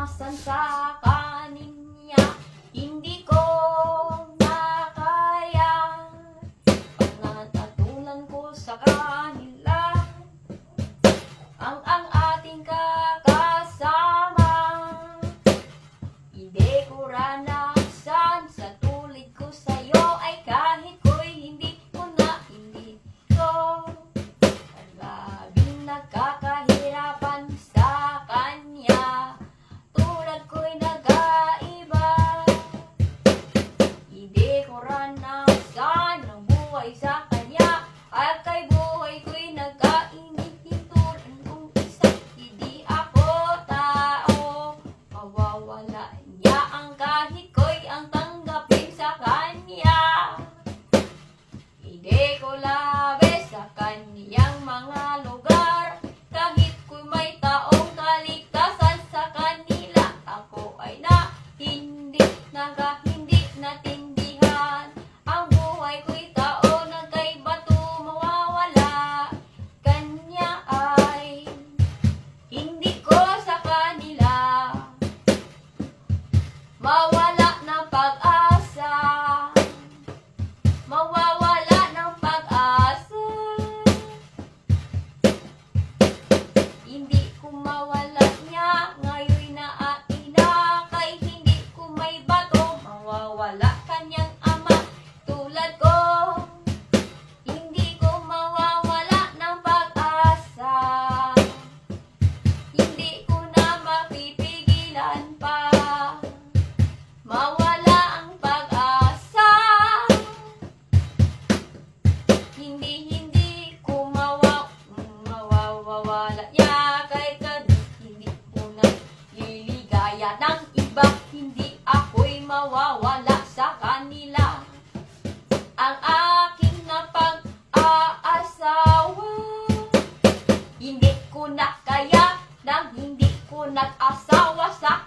naranasan sa kanya, hindi ko makaya. Panatatulan ko sa kanila ang ating kakasama. Hindi ko ranasan sa tulid ko sa'yo, ay kahit ko'y hindi ko na ilito. Labing nagkakahirapan sa kanya, tulad ko'y nag-aiba. Hindi ko ranasan ang buhay sa kanya, at kay buhay ko'y nagkainit tulad kong isa. Hindi ako tao, mawawala niya ang kahit ko'y ang tanggapin sa kanya. Hindi ko labis sa kaniyang mga lugar, kahit ko'y may taong kaligtasan sa kanila. Ako ay hindi natindihan, ang buhay ko'y tao na kay bato mawawala. Kanya ay hindi ko sa kanila mawala ng pag-asa, mawawala ng pag-asa. Hindi ko mawala niya, ngayon naaina, kay hindi ko may bato mawawala kanyang ama. Tulad ko, hindi ko mawawala ng pag-asa, hindi ko na mapipigilan pa mawala ang pag-asa. Hindi ko mawawala niya, kay hindi ko na liligaya ng iba. Hindi ako'y mawawala sa kanila, ang aking napag-aasawa. Hindi ko na kaya nang hindi ko nag-asawa sa